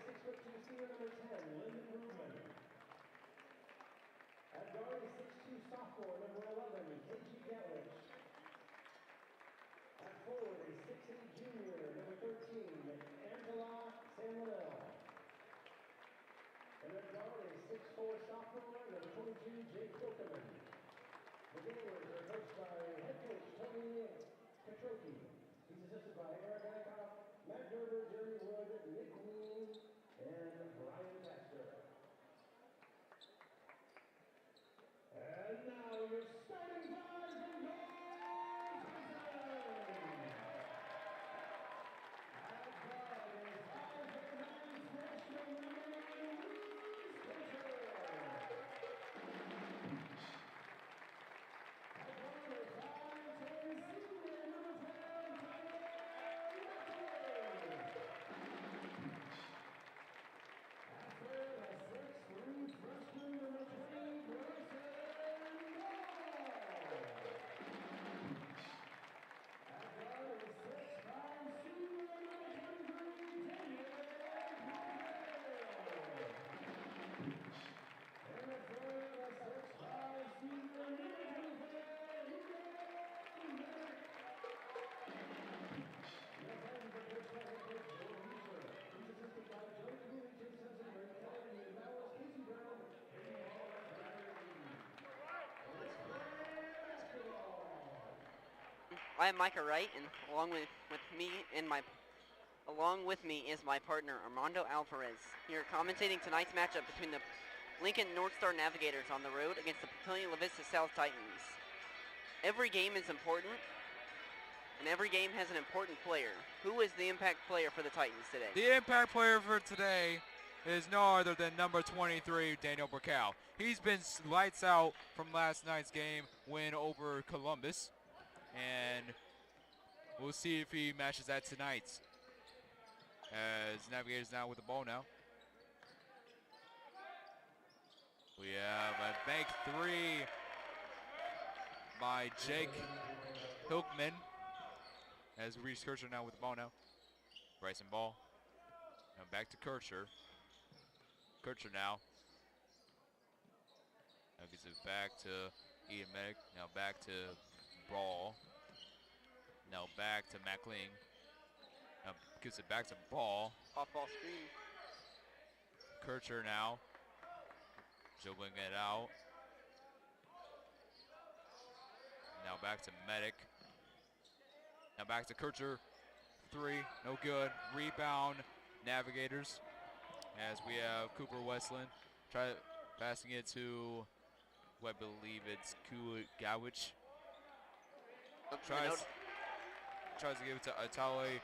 6'2" senior number 10, Lyndon Rubin. At guard is 6'2" sophomore number 11, KG Gatlich. At forward is 6'8" junior number 13, Angela Samuel. And at guard is 6'4" sophomore number 22, Jake Hilkeman. The Gators are coached by head coach Tony Katroki. He's assisted by Eric Hancock, Matt Gerber, Jerry Wood, Nick Lean, and Brian Baxter. And now your starting five from North Tyson. At guard is 5'9" freshman number 9, Luis Pitcher. At guard is 5'10" senior number 12, Tyler Watkins. At third, a 6'3" freshman number 20, Bryson. I am Micah Wright, and along with me is my partner Armando Alvarez. Here commentating tonight's matchup between the Lincoln NorthStar Navigators on the road against the Papillion La Vista South Titans. Every game is important, and every game has an important player. Who is the impact player for the Titans today? The impact player for today is no other than number 23, Daniel Burkow. He's been lights out from last night's game win over Columbus, and we'll see if he matches that tonight. As Navigators now with the ball now. We have a bank three by Jake Hilkman. As Reese Kircher now with the ball now. Bryson ball. Now back to Kircher. Kircher now. Now gets it back to Ian Medic. Now back to Ball. Now back to McLean. Now gives it back to Ball. Off ball screen. Kircher now. Dribbling it out. Now back to Medic. Now back to Kircher. Three, no good. Rebound, Navigators. As we have Cooper Westland passing it to, I believe it's Gowich. Tries to give it to Atale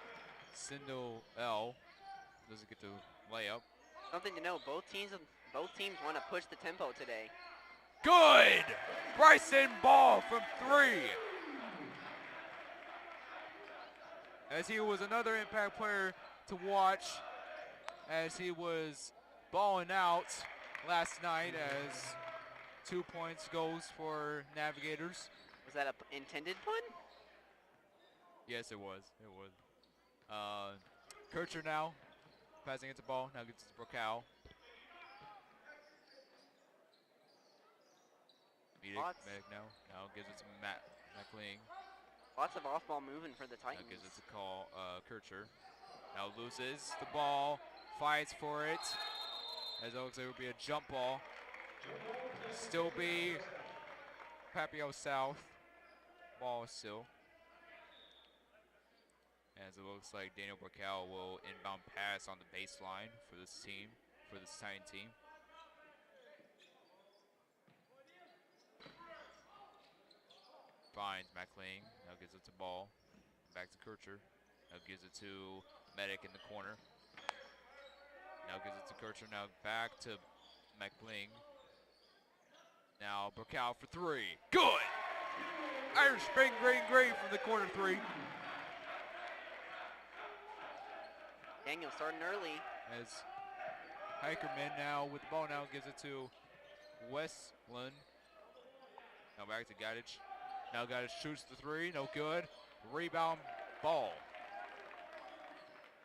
Sindel L. Doesn't get the layup. Something to know, both teams want to push the tempo today. Good! Bryson Ball from three. As he was another impact player to watch, as he was balling out last night, as 2 points goes for Navigators. Was that an intended pun? Yes, it was. It was. Kircher now passing it to Ball. Now gets it to Burkow. Medic now gives it to McLean. Lots of off-ball moving for the Titans. Now gives it to Kircher. Now loses the ball, fights for it. As it looks like it would be a jump ball. Still be Papillion South. Ball still. As it looks like Daniel Burkow will inbound pass on the baseline for this team, for this Titan team. Finds McLean, now gives it to Ball. Back to Kircher. Now gives it to Medic in the corner. Now gives it to Kircher, now back to McLean. Now Burkow for three. Good! Irish Spring Green from the corner three. Daniel starting early. As Hikerman now with the ball now gives it to Westland. Now back to Gaddich. Now Gaddich shoots the three, no good. Rebound, Ball.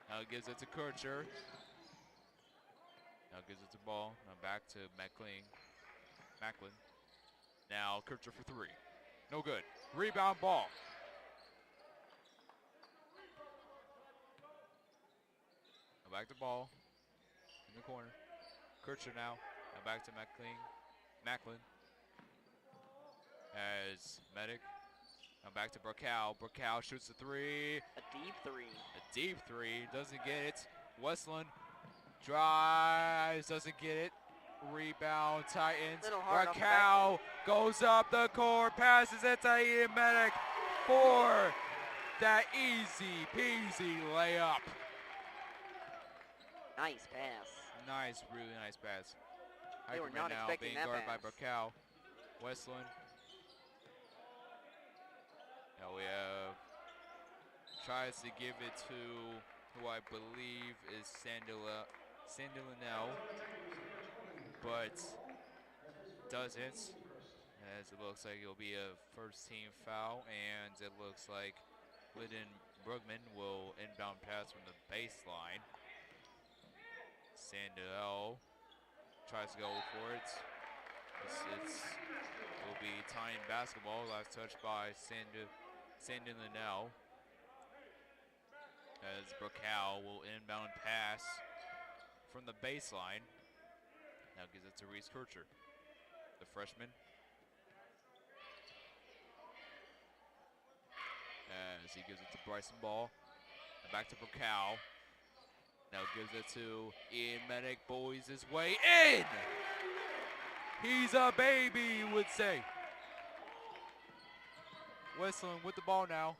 Now gives it to Kircher. Now gives it to Ball. Now back to Macklin. Now Kircher for three. No good. Rebound Ball. Now back to Ball. In the corner. Kircher now. Now back to Macklin. As Medic. Now back to Burkow. Burkow shoots the three. A deep three. A deep three. Doesn't get it. Westland drives. Doesn't get it. Rebound Titans. Little hard off the Burkow goes up the court. Passes it to Ian Medic for that easy peasy layup. Nice pass. Nice, really nice pass. They were not now expecting being that guarded by pass. Burkow. Westland. Now we have tries to give it to who I believe is Sandilanel, but doesn't, as it looks like it'll be a first team foul, and it looks like Lyndon Brugman will inbound pass from the baseline. Sandel tries to go for it. It will be tying basketball. Last touch by Sandilanel. As Burkow will inbound pass from the baseline. Now gives it to Reese Kircher, the freshman. As he gives it to Bryson Ball. And back to Burkow. Now gives it to Ian Medic, bullies his way in! He's a baby, you would say. Westland with the ball now.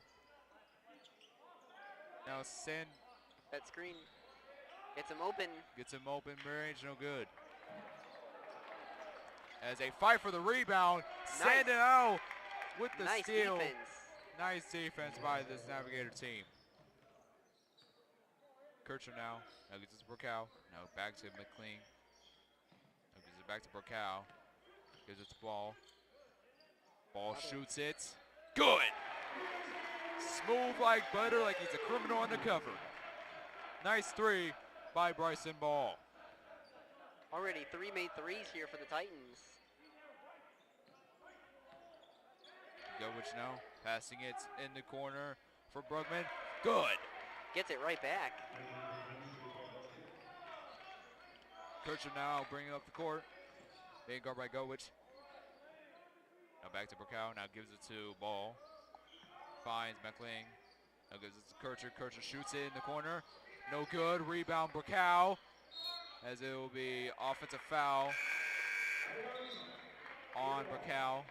Now That screen gets him open. gets him open, mid-range, no good. As a fight for the rebound, Nice. Sandow with the Nice steal. defense. Nice defense by this Navigator team. Kircher now gets it to Burkow. Now back to McLean. Now gives it back to Burkow. Gives it to Ball. Ball shoots it. Good! Smooth like butter, like he's a criminal undercover. Nice three by Bryson Ball. Already 3 made threes here for the Titans. Govich now passing it in the corner for Brugman. Good! Gets it right back. Kircher now bringing up the court. Being guarded by Govich. Now back to Burkow. Now gives it to Ball. Finds McLean. Now gives it to Kircher. Kircher shoots it in the corner. No good. Rebound Burkow. As it will be offensive foul on Burkow.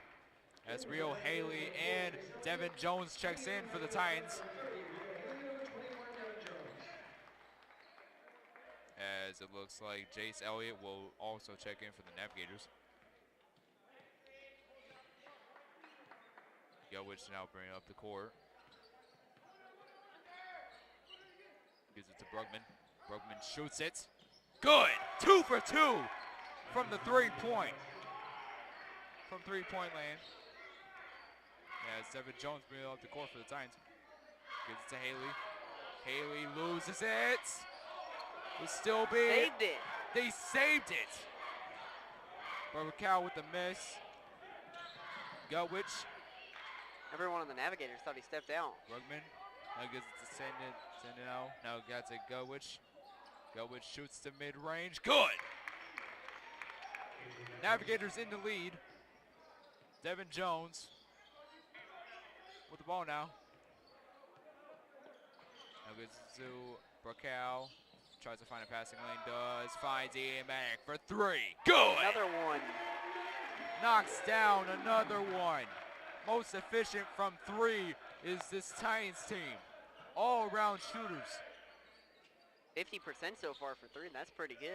As Rio Haley and Devin Jones checks in for the Titans. As it looks like Jace Elliott will also check in for the Navigators. Which now bringing up the court. Gives it to Brugman. Brugman shoots it. Good! 2 for 2 from the three-point. From three-point land. As Devin Jones bringing up the court for the Titans. Gives it to Haley. Haley loses it. Will still be. Saved it. They saved it. Burkow with the miss. Gutwich. Everyone on the Navigators thought he stepped out. Brugman. Now gives it to Sandino. Now got to Gutwich. Gutwich shoots to mid-range. Good! Navigators in the lead. Devin Jones with the ball now. Now gives it to Burkow. Tries to find a passing lane. Does. Finds Ian Mack for three. Good! Another one. Knocks down another one. Most efficient from three is this Titans team. All around shooters. 50% so far for three. That's pretty good.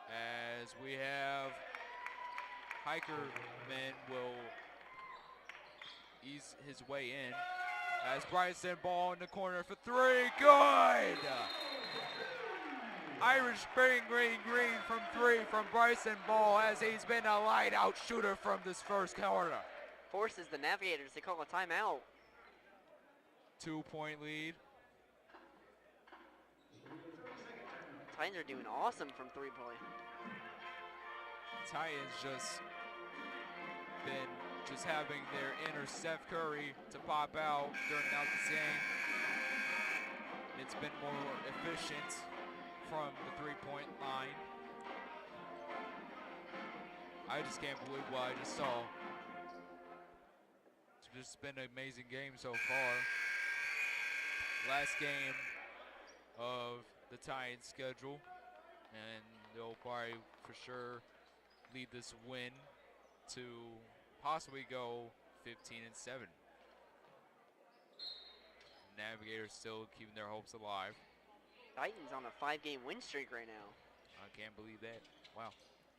As we have Hikerman will ease his way in. As Bryson Ball in the corner for three. Good! Irish Spring Green from three from Bryson Ball, as he's been a light-out shooter from this first quarter. Forces the Navigators to call a timeout. 2-point lead. Titans are doing awesome from three-point. Titans just been having their inner Steph Curry to pop out during this game. It's been more efficient from the three-point line. I just can't believe what I just saw. It's just been an amazing game so far. Last game of the Titans schedule, and they'll probably for sure lead this win to possibly go 15-7. Navigators still keeping their hopes alive. Titans on a 5-game win streak right now. I can't believe that. Wow.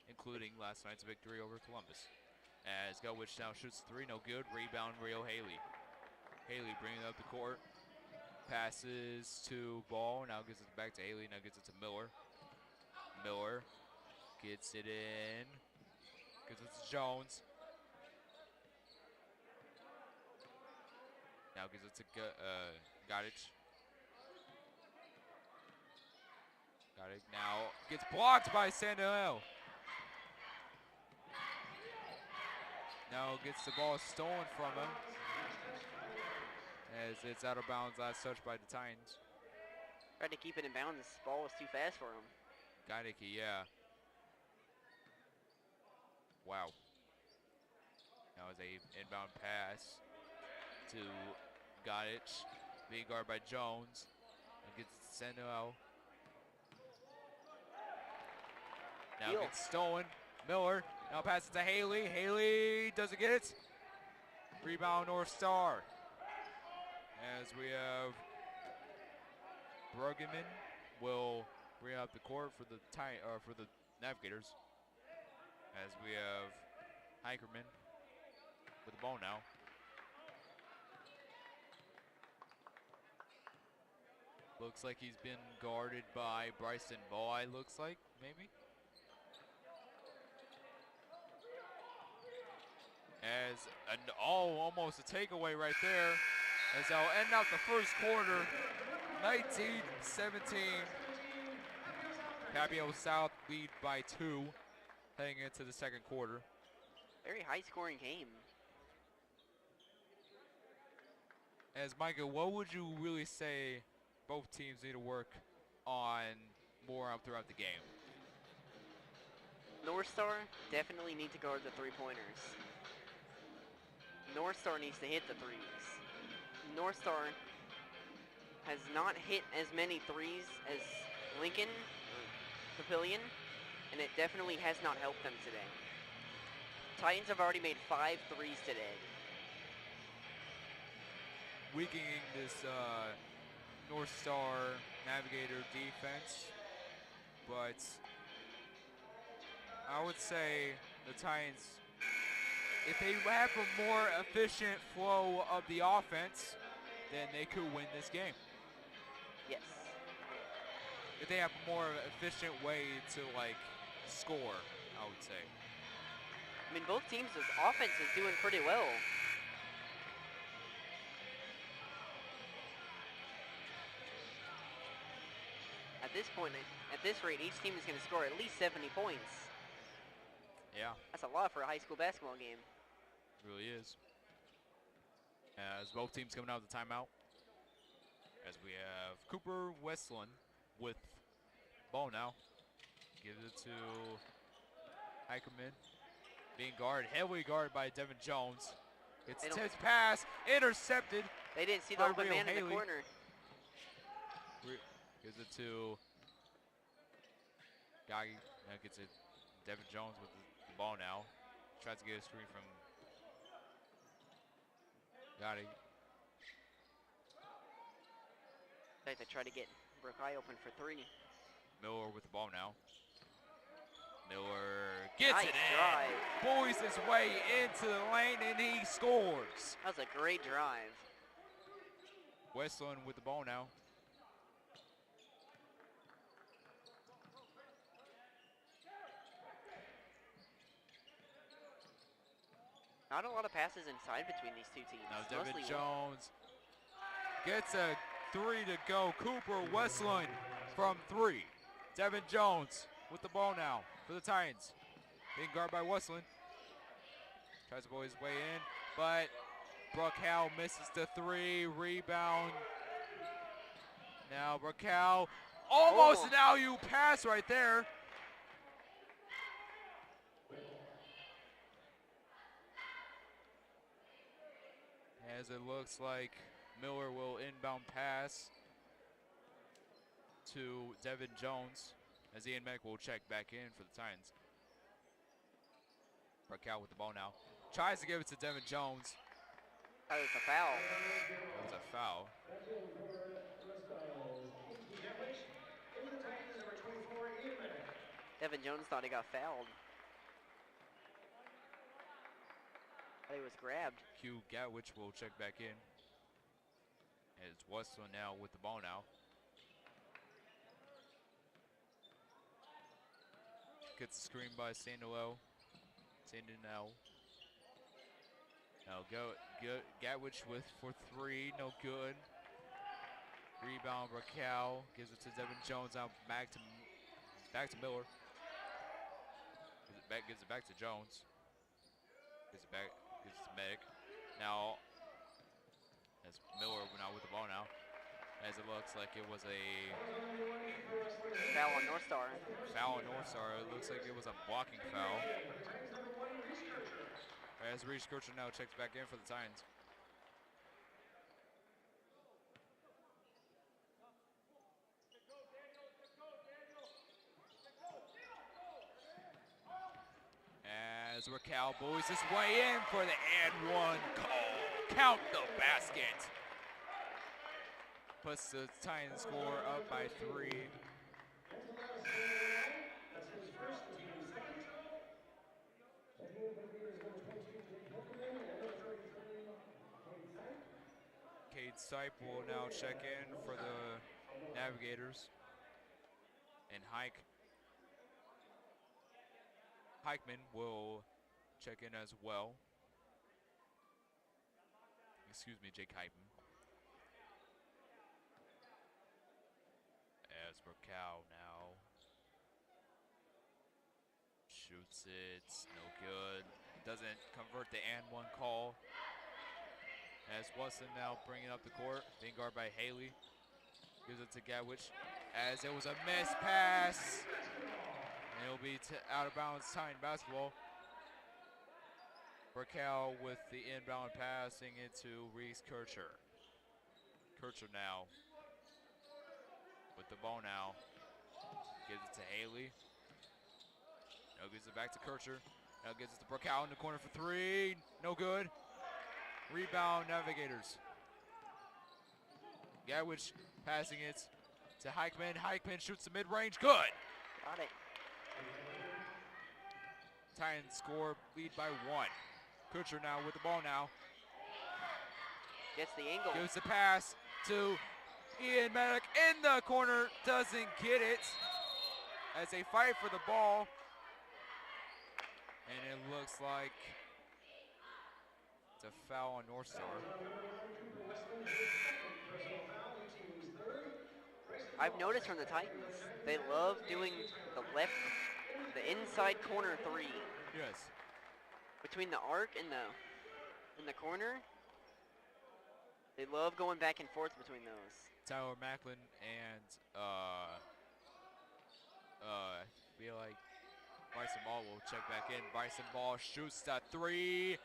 Including last night's victory over Columbus. As Gutwich now shoots three, no good. Rebound, Rio Haley. Haley bringing it up the court. Passes to Ball, now gives it back to Haley, now gives it to Miller. Miller gets it in. Gives it to Jones. Now gives it to Gadic. Gadic now gets blocked by Sandoval. Now gets the ball stolen from him. As it's out of bounds, last touch by the Titans. Tried to keep it in bounds, this ball was too fast for him. Gadicky, yeah. Wow. That was a inbound pass to Gadic. Being guarded by Jones. And gets it to Sandoval. Now Steal. gets stolen. Miller now passes to Haley. Haley doesn't get it. Rebound NorthStar. As we have Bruggeman will bring up the court for the Navigators. As we have Hikerman with the ball now. Looks like he's been guarded by Bryson Ball, it looks like, maybe. As almost a takeaway right there. As they'll end out the first quarter, 19-17. Papillion South lead by 2 heading into the second quarter. Very high-scoring game. As Micah, what would you really say both teams need to work on more throughout the game? NorthStar definitely need to guard the three-pointers. NorthStar needs to hit the threes. NorthStar has not hit as many threes as Lincoln or Papillion, and it definitely has not helped them today. Titans have already made 5 threes today. Weakening this NorthStar Navigator defense, but I would say the Titans, if they have a more efficient flow of the offense, then they could win this game. Yes. If they have a more efficient way to score, I would say. I mean, both teams' offense is doing pretty well. At this point, at this rate, each team is going to score at least 70 points. Yeah. That's a lot for a high school basketball game. It really is. As both teams coming out of the timeout. As we have Cooper Westland with ball now. Gives it to Hikerman. Being guarded, heavily guarded by Devin Jones. It's a tipped pass, intercepted. They didn't see the open man in the corner. Gives it to Gagi. Now gets it. Devin Jones with the ball now. Tries to get a screen from Gotti. They try to get Brookeye open for 3. Miller with the ball now. Miller gets nice it in. Drive. Buoys his way into the lane and he scores. That was a great drive. Westland with the ball now. Not a lot of passes inside between these two teams. Now Devin Mostly Jones gets a 3 to go. Cooper Westland from 3. Devin Jones with the ball now for the Titans. Being guarded by Westland. Tries to blow his way in, but Brookhow misses the 3. Rebound. Now Brookhow almost an alley-oop pass right there. As it looks like Miller will inbound pass to Devin Jones, as Ian Medic will check back in for the Titans. Brookhow with the ball now. Tries to give it to Devin Jones. That was a foul. That was a foul. Devin Jones thought he got fouled. Thought he was grabbed. Q Gatwich will check back in. And it's Westland now with the ball now. Gets screened by Sandinell. Now Gatwich with for 3, no good. Rebound Brookhow gives it to Devin Jones. Now back to Miller. Gives it back to Jones. Gives it to Medic. Now as Miller now with the ball now. As it looks like it was a foul on NorthStar. Foul on NorthStar. It looks like it was a blocking foul. As Reese Kircher now checks back in for the Titans. As Raquel boys his way in for the and 1 call. Count the basket. Puts the Titans score up by 3. Cade Sipe will now check in for the Navigators. And Heikman will check in as well. Excuse me, Jake Heikman. As Brookhow now shoots it, no good. Doesn't convert the and 1 call. As Weston now bringing up the court, being guarded by Haley. Gives it to Gatwich. As it was a missed pass. And it'll be out of bounds Titan basketball. Brookhow with the inbound passing it to Reese Kircher. Kircher now with the ball now. Gives it to Haley. Now gives it back to Kircher. Now gives it to Brookhow in the corner for 3. No good. Rebound Navigators. Gatwich passing it to Heikman. Heikman shoots the mid-range. Good. Got it. Titans score, lead by 1. Kutcher now with the ball now. Gets the angle. Gives the pass to Ian Medic in the corner. Doesn't get it. As they fight for the ball. And it looks like it's a foul on NorthStar. I've noticed from the Titans, they love doing the inside corner 3. Yes. Between the arc and the corner, they love going back and forth between those. Tyler Macklin and I feel like Bryson Ball will check back in. Bryson Ball shoots that 3.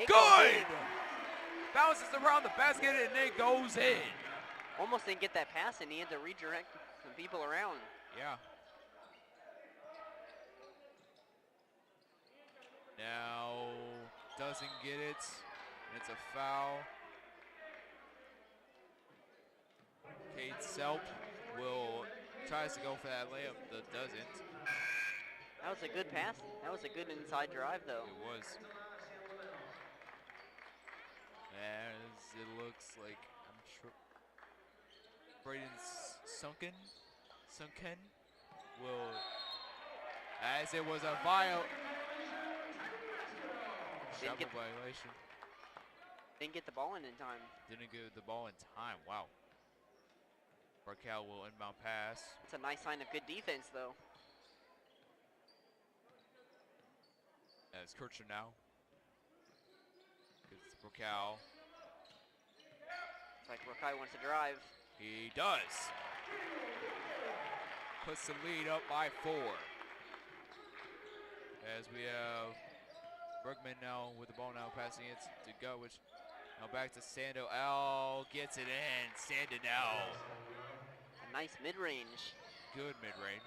Good! Bounces around the basket and it goes in. Almost didn't get that pass and he had to redirect some people around. Yeah. Now doesn't get it. It's a foul. Kate Selp tries to go for that layup, but doesn't. That was a good pass. That was a good inside drive, though. It was. As it looks like, I'm sure Braden Sunken will, as it was a violation. Didn't get the ball in time. Didn't get the ball in time. Wow. Raquel will inbound pass. It's a nice sign of good defense, though. As Kircher now. Gives to Raquel. It's like Rakai wants to drive. He does. Puts the lead up by 4. As we have Bergman now with the ball now, passing it to Gutwich. Now back to Sandoval. Gets it in. Sandoval. A nice mid-range. Good mid-range.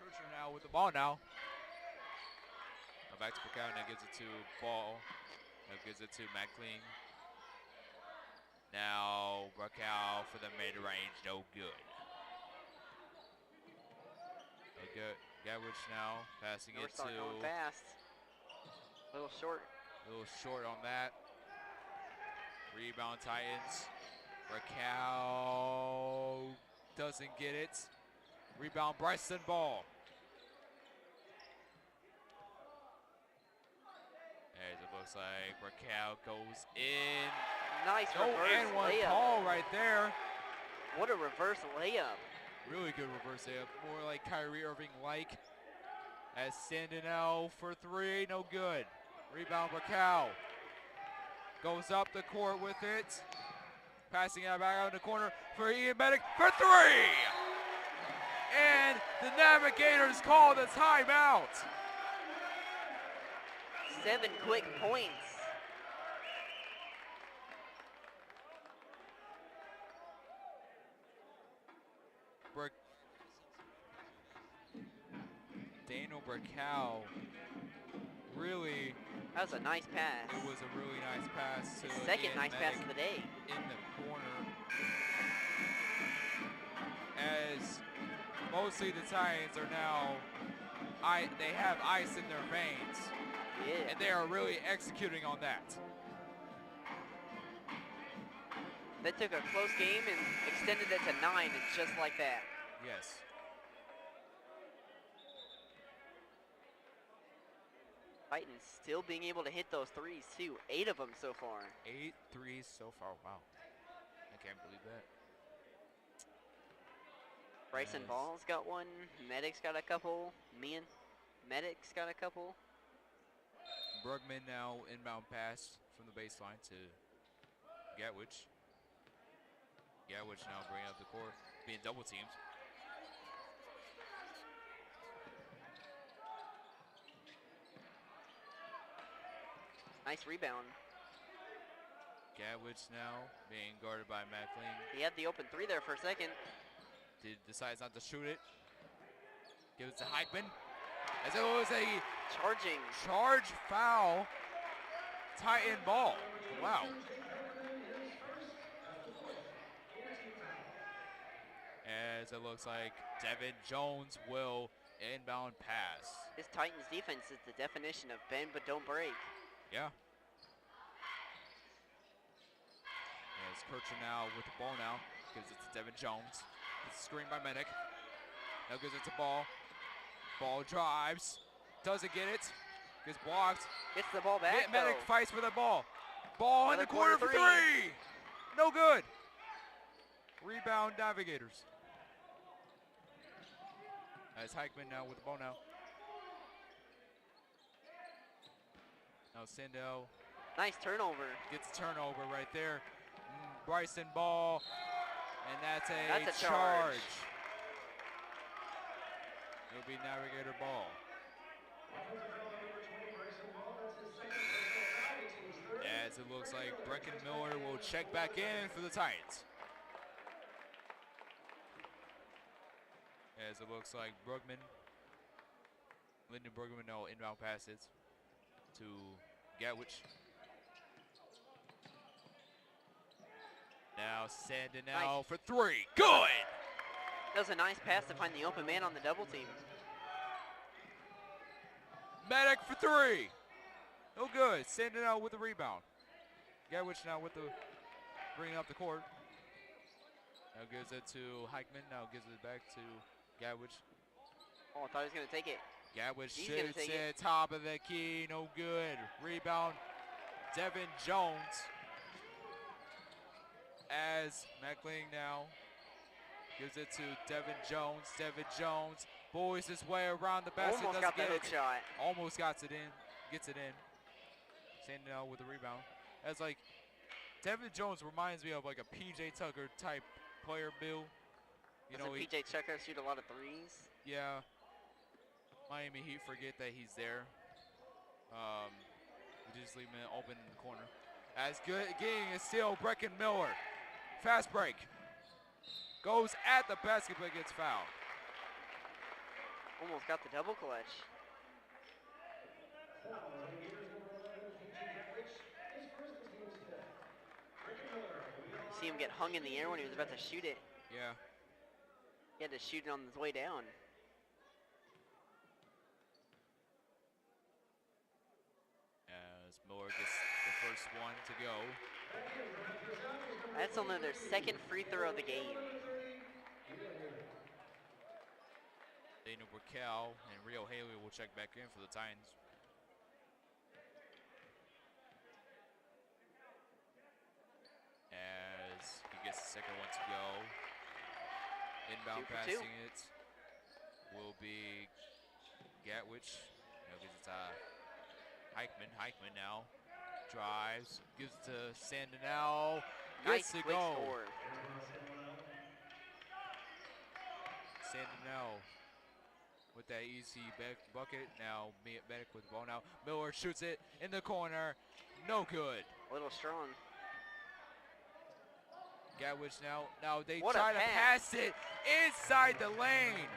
Kircher now with the ball now. Now back to Raquel. Now gives it to Ball. Now gives it to McLean. Now Raquel for the mid-range. No good. Okay. Gavich now passing it NorthStar to. going fast. A little short. A little short on that. Rebound Titans. Raquel doesn't get it. Rebound Bryson Ball. As it looks like Raquel goes in. Nice No reverse and one layup. call right there. What a reverse layup. Really good reverse layup. More like Kyrie Irving like. As Sandinell for 3, no good. Rebound Raquel. Goes up the court with it. Passing it back out in the corner for Ian Medic for 3! And the Navigators call the timeout. 7 quick points. Daniel Raquel really. That was a nice pass. It was a really nice pass to Second Ian nice pass Medic of the day. in the corner. As mostly the Titans are now, they have ice in their veins. Yeah. And they are really executing on that. They took a close game and extended it to 9, and just like that. Yes. Titans still being able to hit those threes too. 8 of them so far. 8 threes so far. Wow. I can't believe that. Bryson Yes. Ball's got one. Medic's got a couple. Medic's got a couple. Bergman now inbound pass from the baseline to Gatwich. Gatwich now bringing up the court, being double teamed. Nice rebound. Gatwich now being guarded by McLean. He had the open 3 there for a second. Decides not to shoot it. Gives it to Heikman. As it was a Charging. charge foul. Titan ball. Wow. As it looks like Devin Jones will inbound pass. This Titans defense is the definition of bend but don't break. Yeah. As Kircher now with the ball now. Gives it to Devin Jones. It's screened by Medic. Now gives it to Ball. Ball drives. Doesn't get it. Gets blocked. Gets the ball back. Medic though. fights for the ball. Ball in Another the corner for corner 3. No good. Rebound Navigators. As Heikman now with the ball now. Now Sindel Nice turnover. gets a turnover right there. Bryson Ball. And that's a That's a charge. It'll be Navigator ball. As it looks like Brecken Miller will check back in for the Titans. As it looks like Lyndon Bergman, no inbound passes to Gatwich. Now Sandinell Nice. for 3. Good! That was a nice pass to find the open man on the double team. Medic for 3. No good. Sandinell with the rebound. Gatwich now with the bringing up the court. Now gives it to Heikman. Now gives it back to Gatwich. Oh, I thought he was going to take it. Gatwich He's gonna shoots take it. it. Top of the key. No good. Rebound. Devin Jones. As McLean now Gives it to Devin Jones. Devin Jones buoys his way around the basket. Almost got the hook shot. Almost gets it in. Sandinell with the rebound. As like, Devin Jones reminds me of like a PJ Tucker type player, Bill. You know, PJ Tucker shoot a lot of threes. Yeah. Miami Heat forget that he's there. We just leave him open in the corner. As good getting a steal, Brecken Miller. Fast break. Goes at the basket but gets fouled. Almost got the double clutch. See him get hung in the air when he was about to shoot it. Yeah. He had to shoot it on his way down. As Miller gets the first one to go. That's only their second free throw of the game. Daniel Burkell and Rio Haley will check back in for the Titans. As he gets the second one to go. Inbound passing it will be Gatwich. Now gives it to Heichman. Heichman now drives, gives it to Sandinell. Nice Gets to quick go. score. Sandinell with that easy bucket. Now Medic with the ball now. Miller shoots it in the corner. No good. A little strong. Gatwich now. Now they What a try to pass. pass it inside the lane.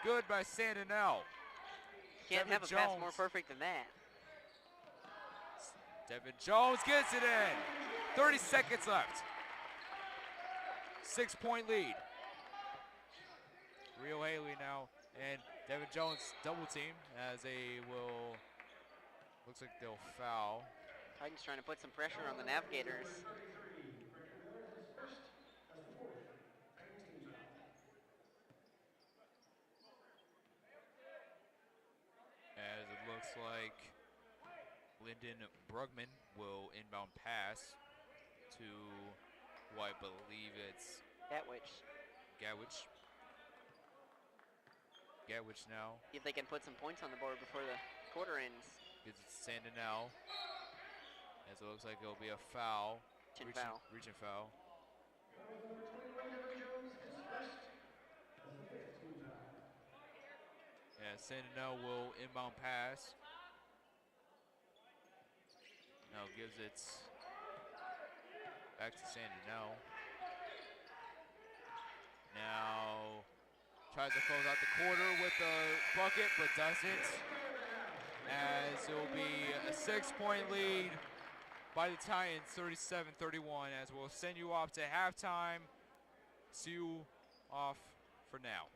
Good by Sandinell. Can't Devin have a pass Jones. more perfect than that. Devin Jones gets it in. 30 seconds left. 6-point lead. Rio Haley now and Devin Jones double team as they will, looks like they'll foul. Titans trying to put some pressure on the Navigators. As it looks like Lyndon Brugman will inbound pass to who I believe it's Gatwich. Gatwich. Gatwich now. See if they can put some points on the board before the quarter ends. Gives it to Sandinell. As it looks like it'll be a foul. Reaching foul. Yeah, Sandinell will inbound pass. Now gives it back to Sandinell. Now tries to close out the quarter with the bucket, but doesn't. As it will be a 6-point lead by the Titans, 37-31, as we'll send you off to halftime. See you off for now.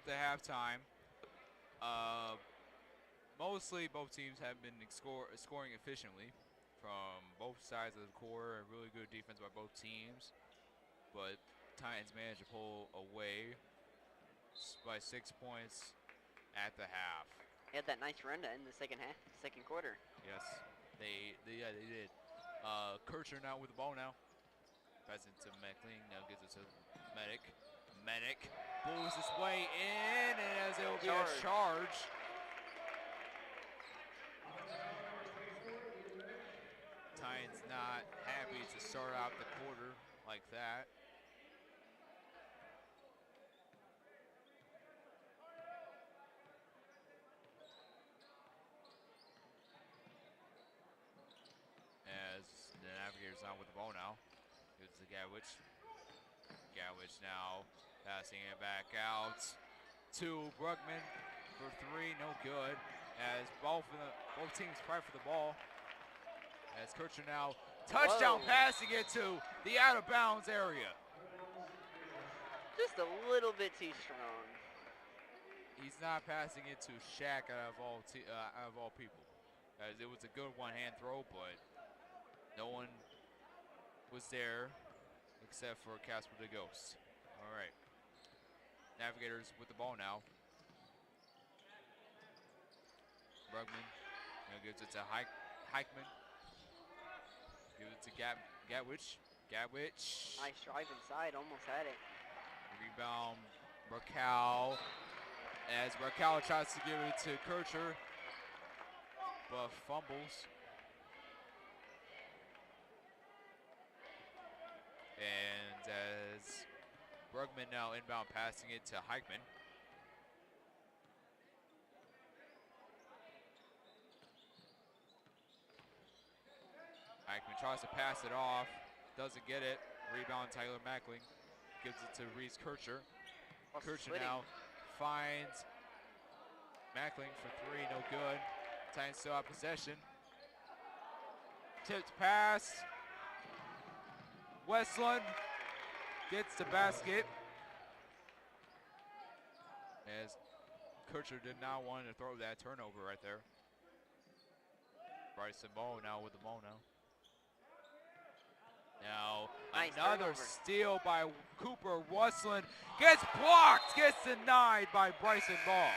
at the halftime. Mostly both teams have been scoring efficiently from both sides of the court. A really good defense by both teams. But Titans managed to pull away by 6 points at the half. They had that nice run to end the second quarter. Yes, they did. Kircher now with the ball now. Pass it to McLean, now gives it to Medic. Medic pulls his way in, and as it will be a charge. Titans not happy to start out the quarter like that. As the Navigators on with the ball now. Gives it to Gadwich. Gadwich now passing it back out to Bruckman for three, no good. As both teams fight for the ball. As Kircher now touchdown passing it to the out of bounds area. Just a little bit too strong. He's not passing it to Shaq out of all people. As it was a good one-hand throw, but no one was there except for Casper the Ghost. All right. Navigators with the ball now. Brugman now gives it to Heichman. Gives it to Gatwich. Gatwich. Nice drive inside, almost had it. Rebound, Raquel. As Raquel tries to give it to Kircher, but fumbles. And as Brugman now inbound passing it to Heichman. Heichman tries to pass it off, doesn't get it. Rebound Tyler Mackling, gives it to Reese Kircher. Kircher now finds Mackling for three, no good. Titans still have possession. Tipped pass. Westland gets the basket. As Kircher did not want to throw that turnover right there. Bryson Moe now with the ball now. Now nice another turnover. steal by Cooper Westland. Gets blocked, gets denied by Bryson Ball.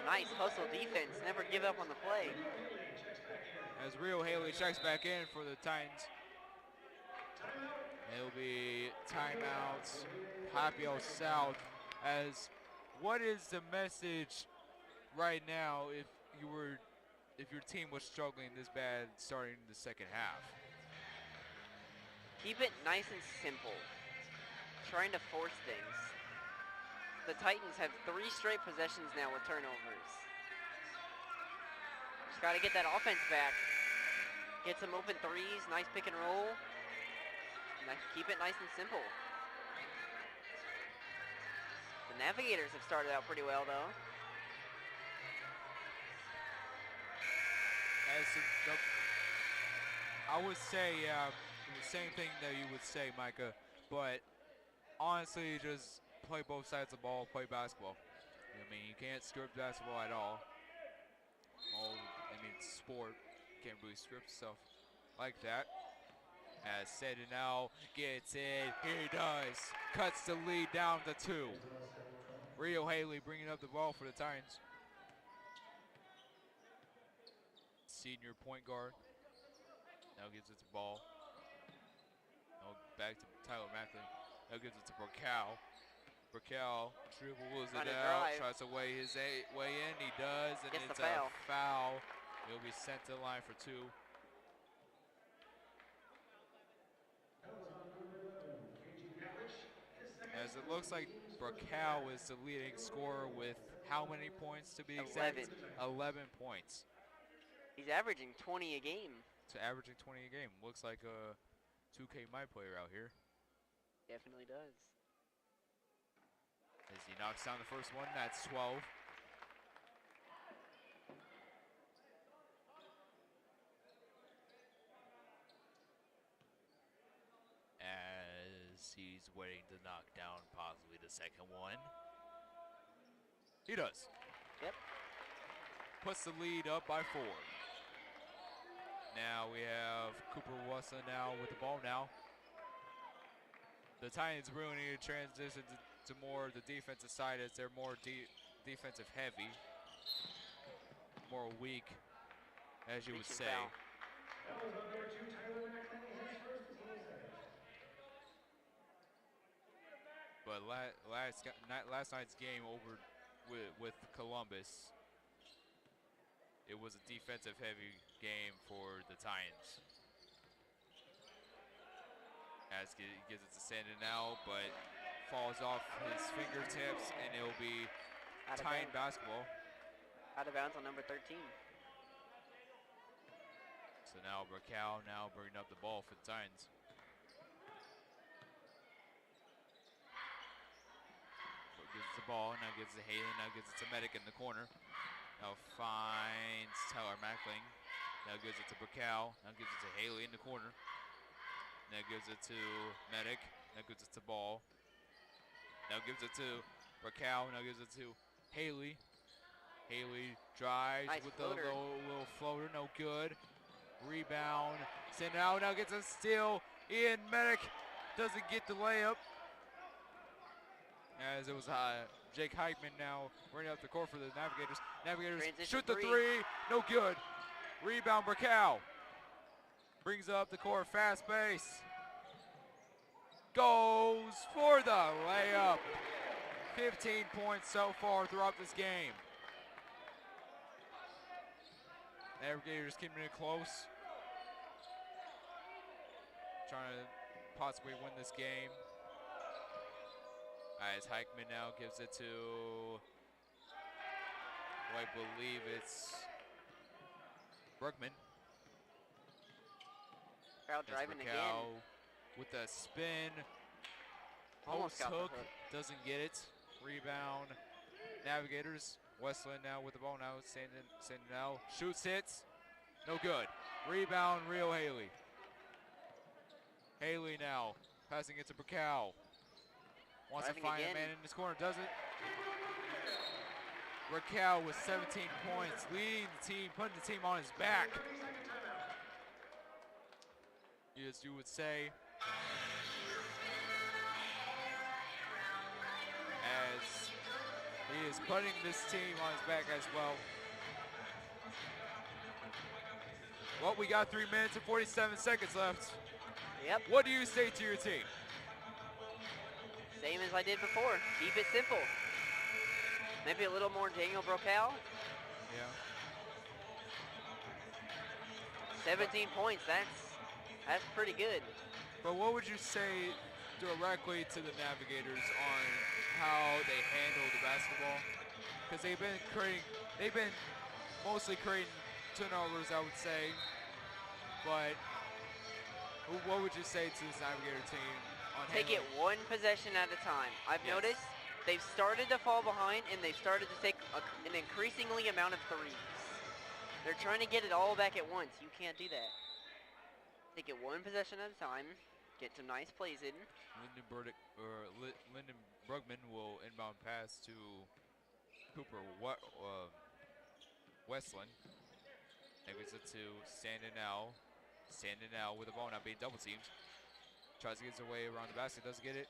Nice hustle defense, never give up on the play. As Rio Haley checks back in for the Titans. It'll be timeouts, Papillion South. As what is the message right now if your team was struggling this bad starting the second half? Keep it nice and simple. Trying to force things. The Titans have 3 straight possessions now with turnovers. Just got to get that offense back. Get some open threes, nice pick and roll. Keep it nice and simple. The Navigators have started out pretty well, though. I would say the same thing that you would say, Micah, but honestly, just play both sides of the ball, play basketball. I mean, you can't script basketball at all. Sport, can't really script stuff like that. As Seda now gets it, he does. Cuts the lead down to 2. Rio Haley bringing up the ball for the Titans. Senior point guard. Now gives it to Ball. Now back to Tyler Macklin. Now gives it to Burkow. Burkow dribbles it out, tries to weigh his way in. He does, and Gets it's the foul. a foul. He'll be sent to the line for 2. As it looks like Burkow is the leading scorer with how many points to be exact? 11 points. He's averaging 20 a game. So averaging 20 a game. Looks like a 2K My player out here. Definitely does. As he knocks down the first one, that's 12. As he's waiting to knock down possibly the second one. He does. Yep. Puts the lead up by 4. Now we have Cooper Wesson now with the ball now. The Titans really need to transition to more the defensive side as they're more defensive heavy. More weak, as you would say. Foul. But last night's game over with Columbus, it was a defensive heavy game for the Titans. As he gives it to Sandin now, but falls off his fingertips, and it'll be Titan basketball. Out of bounds on number 13. So now Burkow now bringing up the ball for the Titans. Gives the ball, now gives it to Haley, now gives it to Medic in the corner. Now finds Tyler Mackling. Now gives it to Burkow, now gives it to Haley in the corner. Now gives it to Medic, now gives it to Ball. Now gives it to Burkow, now gives it to Haley. Haley drives Nice with floater. the little floater, no good. Rebound, send it out, now gets a steal. Ian Medic doesn't get the layup. As it was Jake Heikman now running up the court for the Navigators. Navigators Transition shoot the three, no good. Rebound, Burkow. Brings up the court, fast pace. Goes for the layup. 15 points so far throughout this game. Navigators keeping it close. Trying to possibly win this game. As Heikman now gives it to, I believe it's Bergman. Crowd driving Burkow again. with a spin. Almost Post got the hook, hook. doesn't get it. Rebound. Navigators. Westland now with the ball now. Sandin now shoots, hits. No good. Rebound, Rio Haley. Haley now passing it to Burkow. Wants Driving to find again. a man in this corner, doesn't. Burkow with 17 points, leading the team, putting the team on his back. As you would say. As he is putting this team on his back as well. Well, we got 3 minutes and 47 seconds left. Yep. What do you say to your team? Same as I did before. Keep it simple. Maybe a little more Daniel Burkow. Yeah. 17 points. That's pretty good. But what would you say directly to the Navigators on how they handle the basketball? Because they've been mostly creating turnovers, I would say. But what would you say to this Navigator team on Take it handling? one possession at a time. I've Yes. noticed they've started to fall behind, and they've started to take an increasingly amount of threes. They're trying to get it all back at once. You can't do that. Take it one possession at a time. Get some nice plays in. Lyndon Brugman will inbound pass to Cooper Westland. That gives it to Sandinell. Sandinell with the ball now being double teamed. Tries to get his way around the basket, doesn't get it.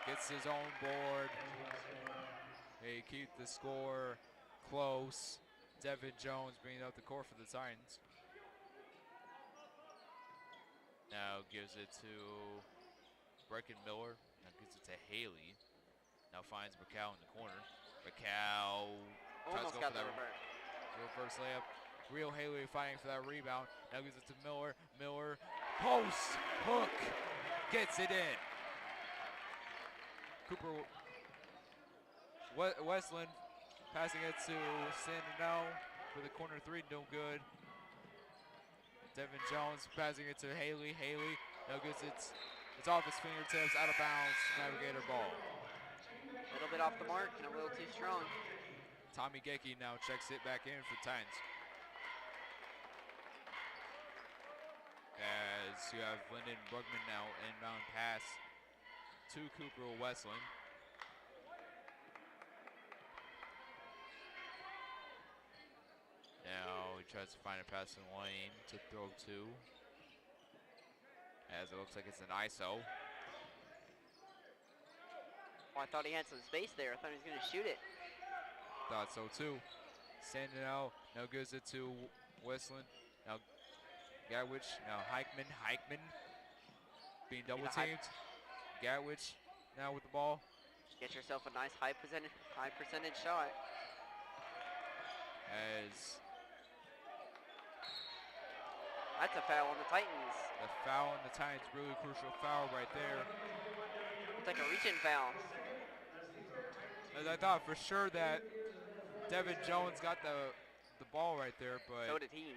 Gets his own board. They keep the score close. Devin Jones bringing up the court for the Titans. Now gives it to Brecken Miller. Now gives it to Haley. Now finds Burkow in the corner. Burkow tries Almost to go got for the that revert. reverse layup. Real Haley fighting for that rebound. Now gives it to Miller. Miller, post, hook, gets it in. Cooper Westland passing it to Sandinell for the corner three, no good. Devin Jones passing it to Haley. Haley now gives it's off his fingertips, out of bounds. Navigator ball. A little bit off the mark and a little too strong. Tommy Gecki now checks it back in for Titans. As you have Lyndon Brugman now inbound pass to Cooper Westland. tries to find a passing lane to throw to. As it looks like it's an ISO. Oh, I thought he had some space there. I thought he was going to shoot it. Thought so too. Sending out, now gives it to Westland. Now Gatwich, now Heichman being double teamed. Gatwich now with the ball. Get yourself a nice high percentage shot. As that's a foul on the Titans. the foul on the Titans, really crucial foul right there. It's like a reach-in foul. As I thought for sure that Devin Jones got the ball right there, but So did he.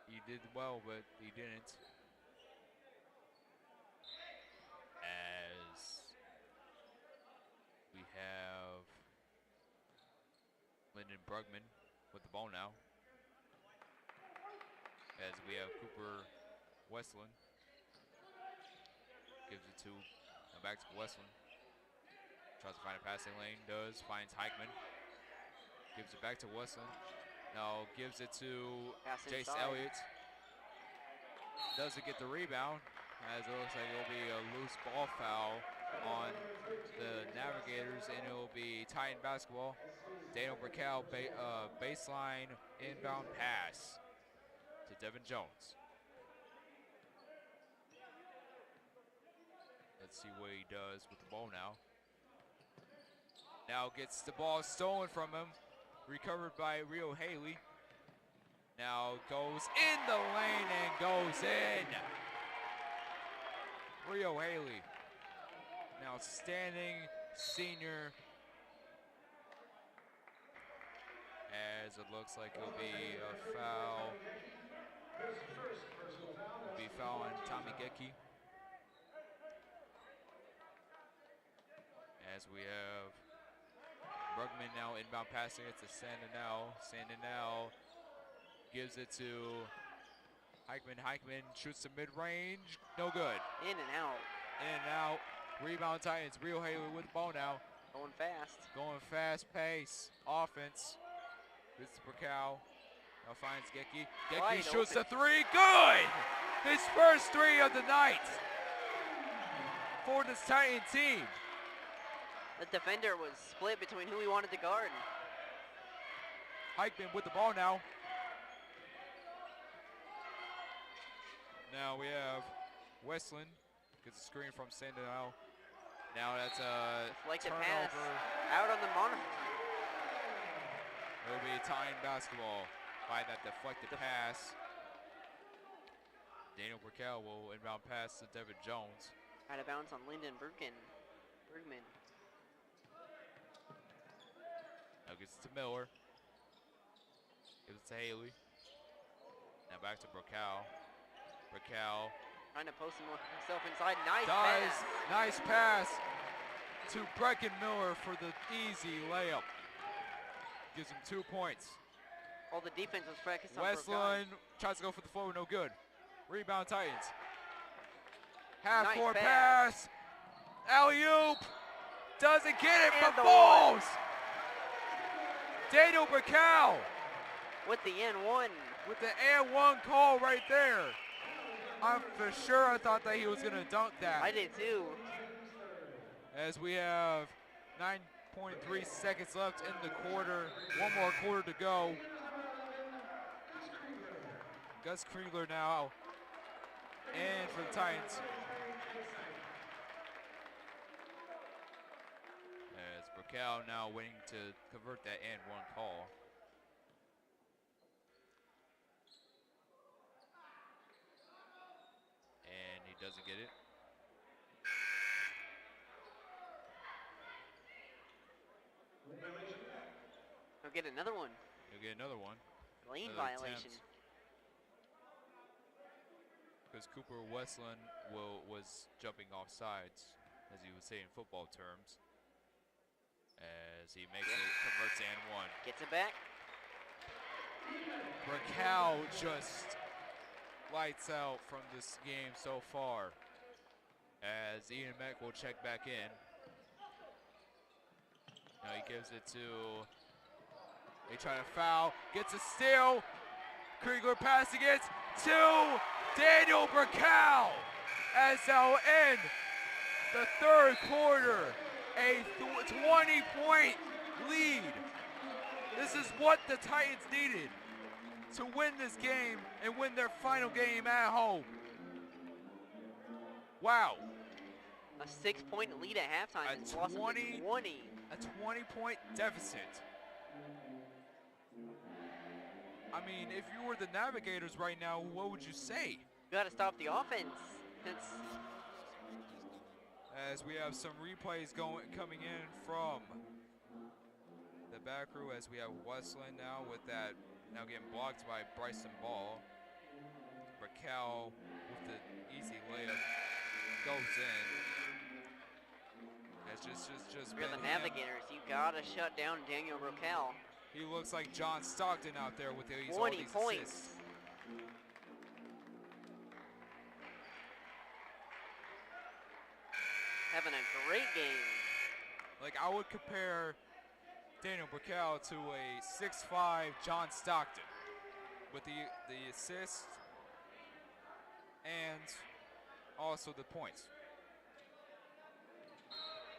he did well, but he didn't. As we have Lyndon Brugman with the ball now. As we have Cooper Westland. Gives it to, now back to Westland. Tries to find a passing lane, finds Heichman. Gives it back to Westland. Now gives it to Jace Elliott. Doesn't get the rebound, as it looks like it'll be a loose ball foul on the Navigators, and it'll be Titan basketball. Daniel Burkel, baseline inbound pass to Devin Jones. Let's see what he does with the ball now. Now gets the ball stolen from him. Recovered by Rio Haley. Now goes in the lane and goes in. Rio Haley. Now standing senior. As it looks like it'll be a foul. It'll be foul on Tommy Gecki. As we have Brugman now inbound passing it to Sandinell. Sandinell gives it to Heichman. Heichman shoots to mid-range. No good. In and out. In and out. Rebound Titans. Rio Haley with the ball now. Going fast. Going fast pace. Offense. This is Burkel. Now finds Gecki. Gecki shoots the three. Good! His first three of the night for this Titan team. The defender was split between who he wanted to guard. Heichman with the ball now. Now we have Westland. Gets a screen from Sandinell. Now that's a Deflected turnover. pass. Out on the monitor. It'll be Titan basketball by that deflected pass. Daniel Burkel will inbound pass to Devin Jones. Out of bounds on Lyndon Bergman. Now gets it to Miller. Gives it to Haley. Now back to Burkel. Burkel trying to post himself inside. Nice does. pass. Nice pass to Brecken Miller for the easy layup. Gives him 2 points. All the defense was focused on Westland tries to go for the floor, no good. Rebound Titans. Half-court Nice pass. Alley-oop. Doesn't get it, And but the falls. Daniel Burkel with the N1. with the N1 call right there. I'm for sure I thought that he was going to dunk that. I did too. As we have 9.3 seconds left in the quarter. One more quarter to go. Gus Kriegler now in for the Titans. As Burkel now waiting to convert that and one call. And he doesn't get it. He'll get another one. He'll get another one. Lane Another violation. attempt. Because Cooper Westland was jumping off sides, as you would say in football terms. As he makes it, converts and one. Gets it back. Burkel just lights out from this game so far. As Ian Meck will check back in. Now he gives it to They try to foul, gets a steal. Kriegler passing it to Daniel Burkell as they'll end the third quarter. A 20-point lead. This is what the Titans needed to win this game and win their final game at home. Wow. A 6-point lead at halftime. It's lost to 20. A 20-point deficit. I mean, if you were the Navigators right now, what would you say? You got to stop the offense. As we have some replays coming in from the back row, as we have Westland now with that, now getting blocked by Bryson Ball. Raquel with the easy layup goes in. It's just You're the Navigators. You got to shut down Daniel Raquel. He looks like John Stockton out there with these 20 all these points. assists. Having a great game. Like, I would compare Daniel Burkell to a 6'5" John Stockton with the assist and also the points.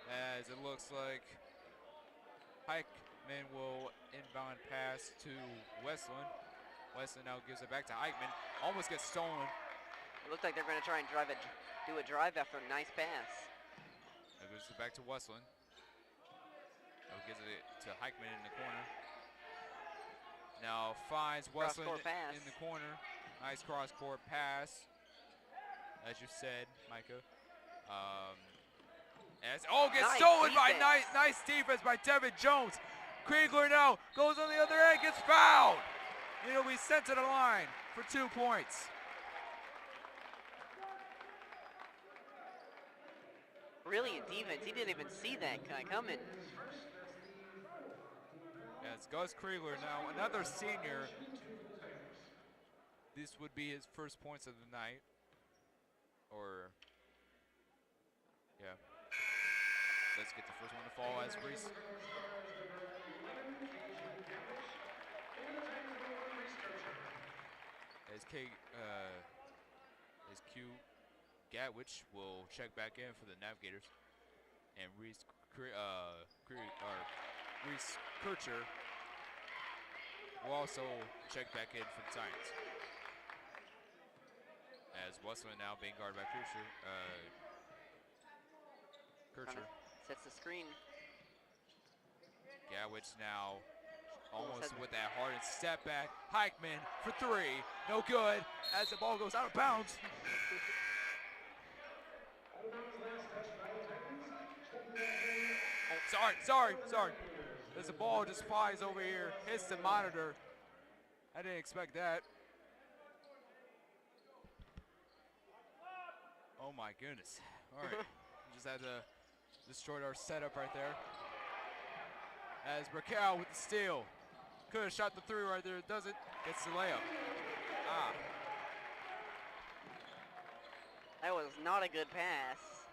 As it looks like Eichmann will inbound pass to Westland. Westland now gives it back to Eichmann. Almost gets stolen. It looks like they're going to try and do a drive after a nice pass. Now gives it back to Westland. Now gives it to Eichmann in the corner. Now finds Westland in the corner. Nice cross-court pass, as you said, Micah. Gets stolen by nice defense by Devin Jones. Kriegler now goes on the other end, gets fouled. He'll be sent to the line for 2 points. Brilliant defense. He didn't even see that guy coming. As Gus Kriegler now, another senior. This would be his first points of the night. Or, yeah. Let's get the first one to fall as Reese. As Q Gatwich will check back in for the Navigators. And Reese Kircher will also check back in for the Titans. As Westland now being guarded by Kircher. Sets the screen. Gatwich now almost with that hardened step back. Eichmann for 3. No good as the ball goes out of bounds. Sorry. As the ball just flies over here, hits the monitor. I didn't expect that. Oh my goodness. All right, just had to destroy our setup right there. As Raquel with the steal. Could have shot the 3 right there, doesn't. Gets the layup. That was not a good pass.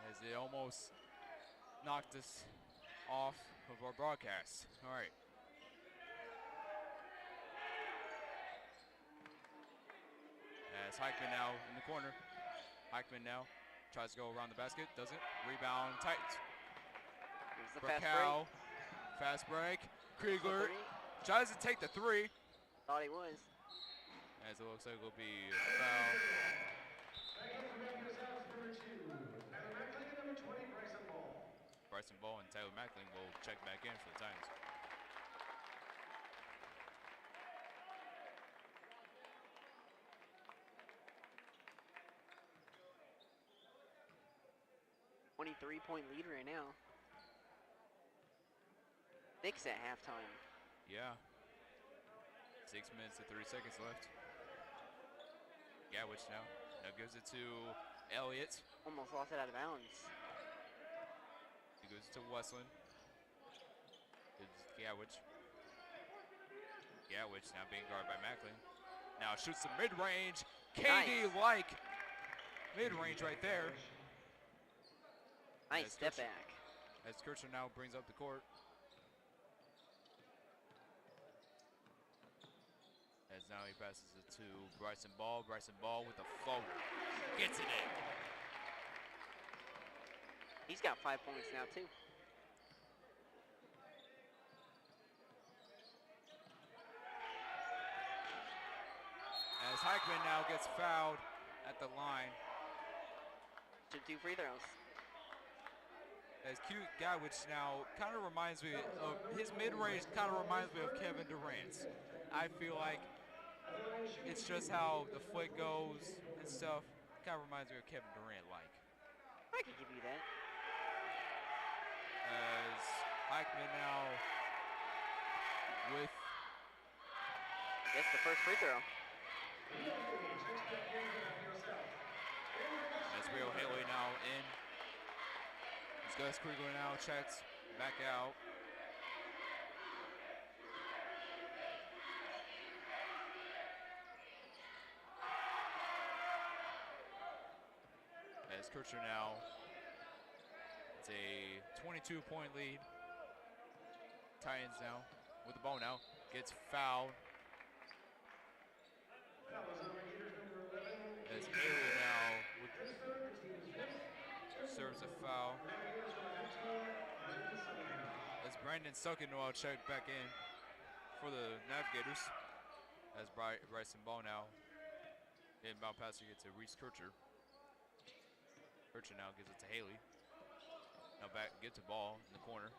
As it almost knocked us off of our broadcast. All right. As Eichmann now in the corner. Eichmann now tries to go around the basket, doesn't. Rebound Titans. Here's the Raquel, fast break. Kriegler tries to take the 3. Thought he was. As it looks like it will be a foul. Bryson Ball and Tyler Mackling will check back in for the Titans. .3-point lead right now. 6 at halftime. Yeah. 6 minutes and 30 seconds left. Gatwich now gives it to Elliott. Almost lost it out of bounds. He goes to Westland. It's Gatwich. Gatwich now being guarded by Mackling. Now shoots the mid-range. KD-like mid-range right there. Nice step back. As Kircher now brings up the court. As now he passes it to Bryson Ball. Bryson Ball with a floater. Gets it in. He's got 5 points now, too. As Heichman now gets fouled at the line. Should 2 free throws. As cute guy, which now kind of reminds me of, his mid-range kind of reminds me of Kevin Durant's. I feel like it's just how the flick goes and stuff. Kind of reminds me of Kevin Durant like. I could give you that. As Heichman now with Gets the first free throw. as Rio Haley now in. Gus Krieger now checks back out. As Kircher now, it's a 22-point lead. Titans now with the ball now, gets fouled. As Haley now serves a foul. As Brandon Suckin will check back in for the Navigators. As Bryson Ball now inbound pass to get to Reese Kircher. Kircher now gives it to Haley. Now back, gets the ball in the corner.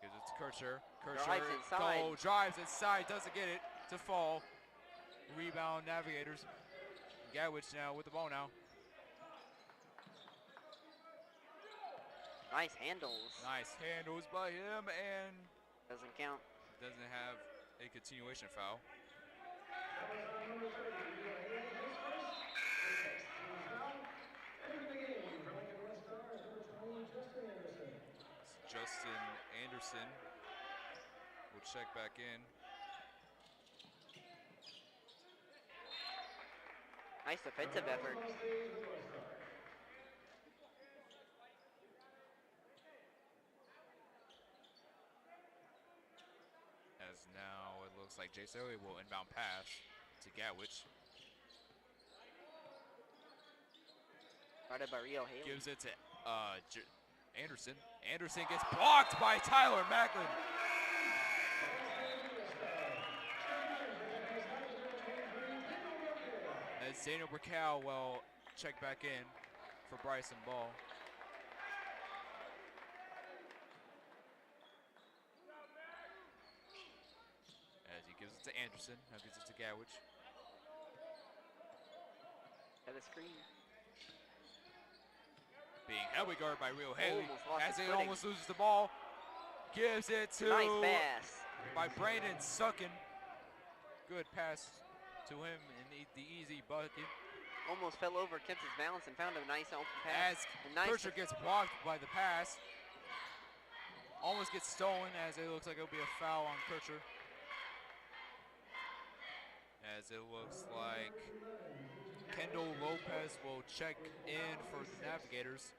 Gives it to Kircher. Drives inside. Drives inside, doesn't get it to fall. Rebound Navigators. Gatwich now with the ball now. Nice handles. Nice handles by him and Doesn't count. doesn't have a continuation foul. Justin Anderson will check back in. Nice defensive effort. As now it looks like Jace Elliott will inbound pass to Gatwich. Guarded by Rio Haley. Gives it to Anderson. Anderson gets blocked by Tyler Macklin. As Daniel Brickell will check back in for Bryson Ball. As he gives it to Anderson, now gives it to Gatwich. At the screen. Being heavily guarded by Rio Haley. Almost lost As his he footing. almost loses the ball. Gives it to Nice pass. by Brandon Suckin. Good pass to him in the easy bucket. Almost fell over, kept his balance, and found a nice open pass. As And nice Kircher gets blocked by the pass. Almost gets stolen as it looks like it'll be a foul on Kircher. As it looks like Kendall Lopez will check in for the Navigators.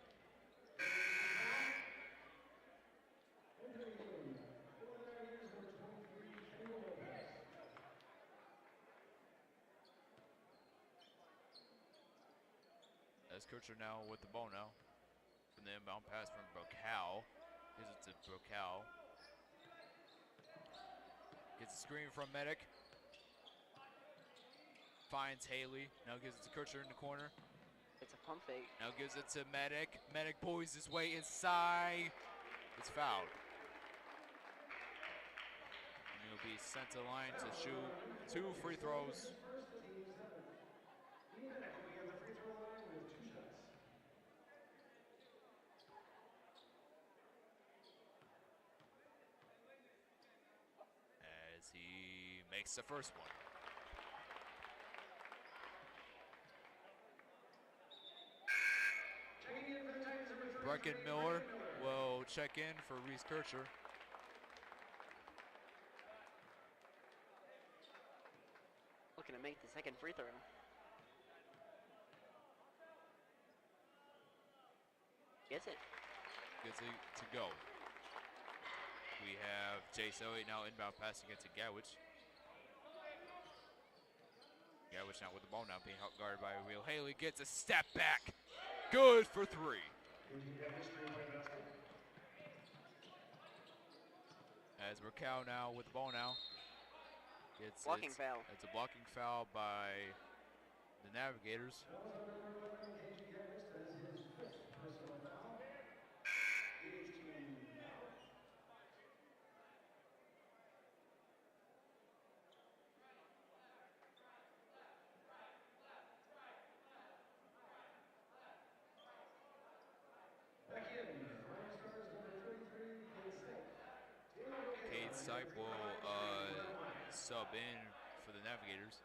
As Kircher now with the ball now. From the inbound pass from Brocal. Gives it to Brocal. Gets a screen from Medic. Finds Haley. Now gives it to Kircher in the corner. It's a pump fake. Now gives it to Medic. Medic pulls his way inside. It's fouled. And he'll be sent to the line to shoot 2 free throws. As he makes the first one. Brecken Miller will check in for Reese Kircher. Looking to make the second free throw. Gets it. Gets it to go. We have Chase Elliott now inbound passing it to Gowich. Gowich now with the ball now being guarded by Real Haley. Gets a step back. Good for 3. As Raquel now with the ball now. Gets Blocking foul. It's a blocking foul by the Navigators. Cade Sipe will sub in for the Navigators.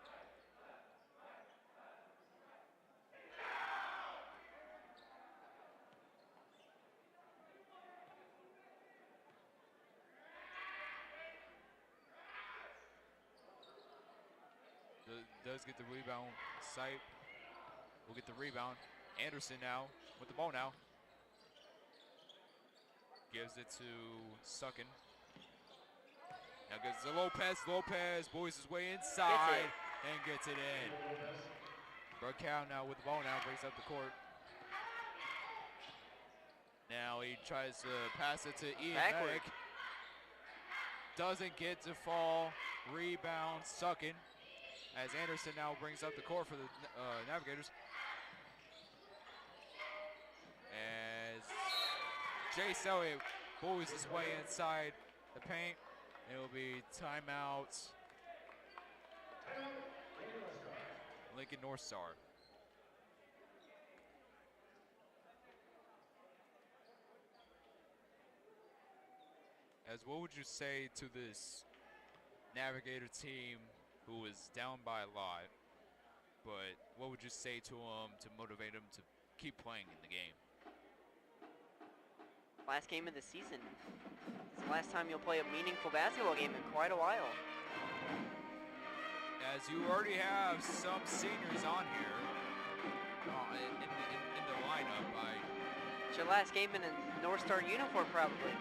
Does get the rebound. Sipe will get the rebound. Anderson now with the ball now. Gives it to Suckin. Now gets it to Lopez. Lopez buoys his way inside and gets it in. Burkow now with the ball now, breaks up the court. Now he tries to pass it to Ian Medic. Doesn't get to fall. Rebound, Suckin. As Anderson now brings up the court for the Navigators. As Chase Elliott buoys his way inside the paint. It will be timeouts. Lincoln NorthStar. As what would you say to this Navigator team who is down by a lot, but what would you say to them to motivate them to keep playing in the game? Last game of the season. It's the last time you'll play a meaningful basketball game in quite a while. As you already have some seniors on here in the lineup. It's your last game in a NorthStar uniform, probably.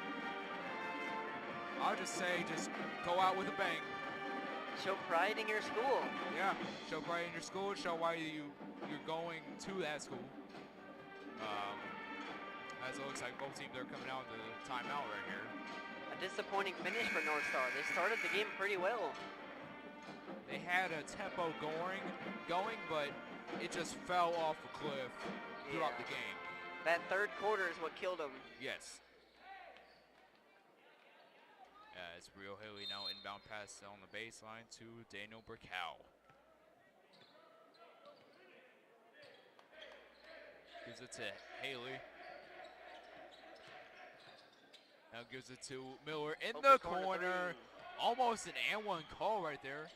I'll just say, just go out with a bang. Show pride in your school. Yeah, show pride in your school. Show why you're going to that school. As it looks like both teams are coming out with the timeout right here. A disappointing finish for NorthStar. They started the game pretty well. They had a tempo going, but it just fell off a cliff throughout the game. That third quarter is what killed them. Yes. As Rio Haley now inbound pass on the baseline to Daniel Burkow. Gives it to Haley. Now gives it to Miller in the corner. Almost an and one call right there.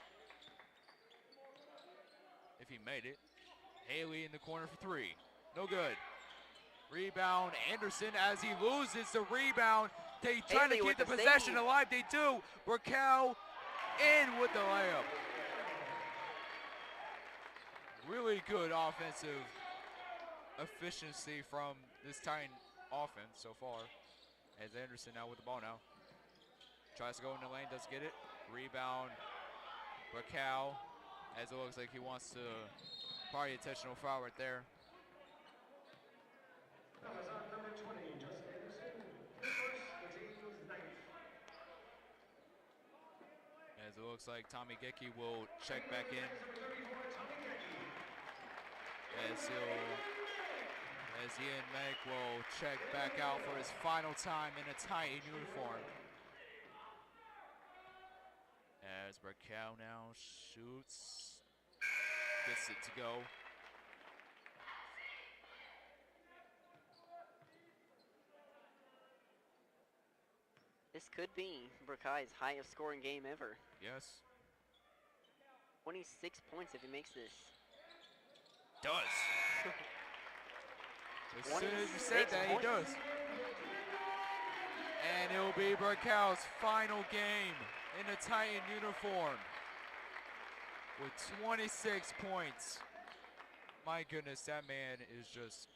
If he made it. Haley in the corner for 3. No good. Rebound, Anderson as he loses the rebound. They try to keep the possession alive. They do. Burkow in with the layup. Really good offensive efficiency from this Titan offense so far. As Anderson now with the ball now. Tries to go in the lane, does get it. Rebound, Burkow. As it looks like he wants to probably intentional foul right there. Number 20, Justin Anderson. First, the team's 9th. As it looks like Tommy Gecki will check back in. As Ian Meg will check back out for his final time in a Titan uniform. As Burkow now shoots, gets it to go. This could be Burkai's highest scoring game ever. Yes. 26 points if he makes this. Does. As soon as you said that, he does. And it will be Burkow's final game in a Titan uniform with 26 points. My goodness, that man is just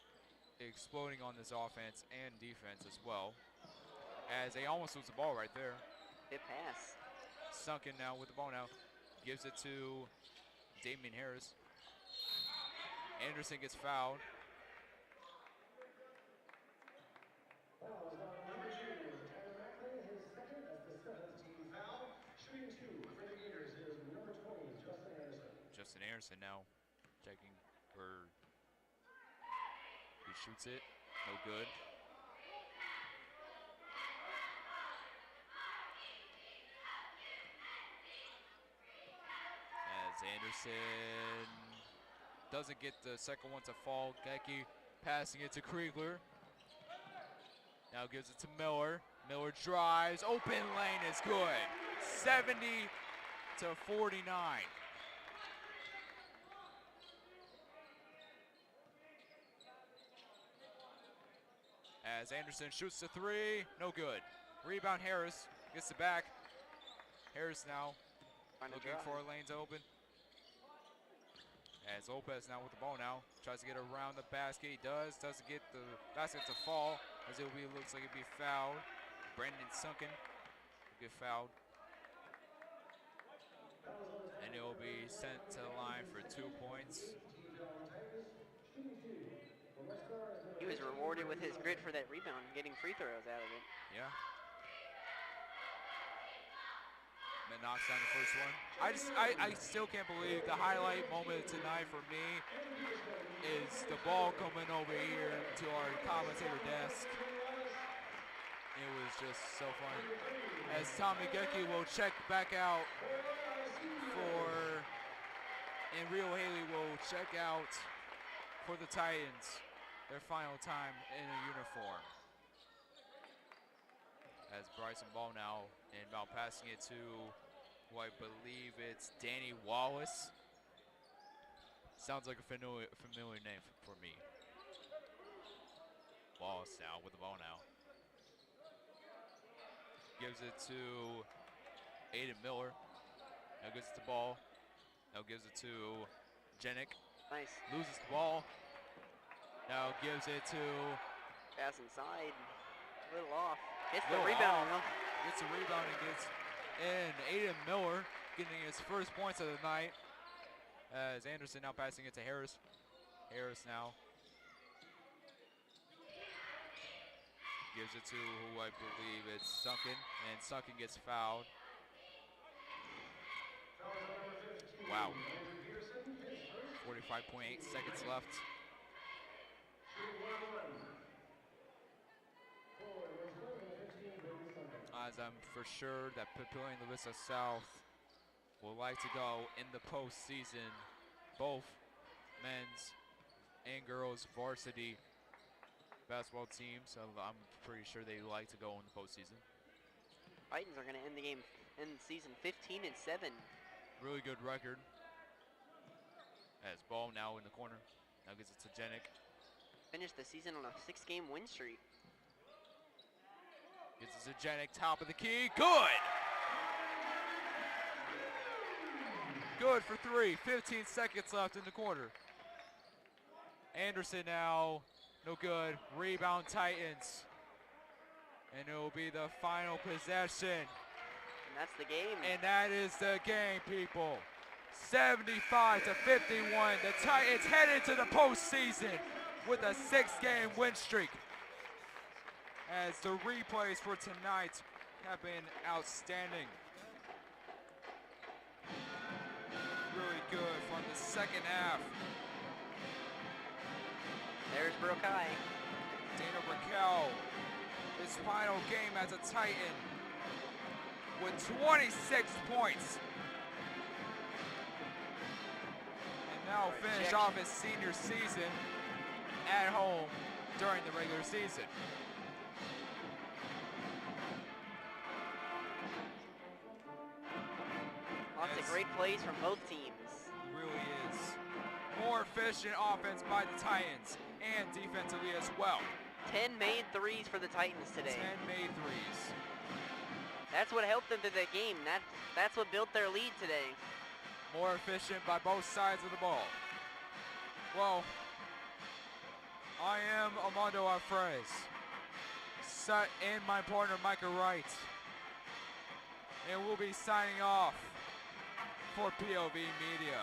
exploding on this offense and defense as well. as they almost lose the ball right there. Good pass. Sunken now with the ball now. Gives it to Damian Harris. Anderson gets fouled. Foul is on number 2, Tyler Macklin, his second, that's the 7th team foul. Shooting 2 for the Gators is number 20, Justin Anderson. Justin Anderson now checking for, he shoots it, no good. As Anderson doesn't get the second one to fall. Gecki passing it to Kriegler. Now gives it to Miller. Miller drives, open lane is good. 70 to 49. As Anderson shoots the three, no good. Rebound Harris, gets it back. Harris now looking for lanes open. As Lopez now with the ball now, tries to get around the basket, he does, doesn't get the basket to fall, as it looks like it'll be fouled. Brandon Sunken will get fouled. And it will be sent to the line for 2 points. He was rewarded with his grit for that rebound, getting free throws out of it. Yeah. And knocks down the first one. I still can't believe the highlight moment tonight for me is the ball coming over here to our commentator desk. It was just so fun. As Tommy Gecki will check back out and Rio Haley will check out for the Titans, their final time in a uniform. As Bryson Ball now inbound passing it to who I believe it's Danny Wallace. Sounds like a familiar name for me. Wallace now with the ball now. Gives it to Aiden Miller. Now gives it to Ball. Now gives it to Jenick. Nice. Loses the ball. Now gives it to... Pass inside. A little off. Gets the rebound. Gets the rebound and gets in. Aiden Miller getting his first points of the night. As Anderson now passing it to Harris. Harris now gives it to who I believe it's Sunken, and Sunken gets fouled. Wow. 45.8 seconds left. As I'm for sure that Papillion La Vista South would like to go in the postseason, both men's and girls varsity basketball teams. So I'm pretty sure they like to go in the postseason. Titans are going to end the game in season 15-7. Really good record. As Ball now in the corner. Now gives it to Jenick. Finished the season on a 6-game win streak. Gives it to Jenick, top of the key. Good! Good for three. 15 seconds left in the quarter. Anderson now, no good. Rebound Titans. And it will be the final possession. And that's the game. And that is the game, people. 75 to 51. The Titans headed to the postseason with a 6-game win streak. As the replays for tonight have been outstanding. Really good from the second half. There's Brokai. Dana Raquel, his final game as a Titan with 26 points. And now finish off his senior season at home during the regular season. Lots of great plays from both teams. Really is. More efficient offense by the Titans and defensively as well. 10 made threes for the Titans today. 10 made threes. That's what helped them to the game. That's what built their lead today. More efficient by both sides of the ball. Well, I am Armando Alvarez, and my partner Micah Wright. And we'll be signing off for POV Media.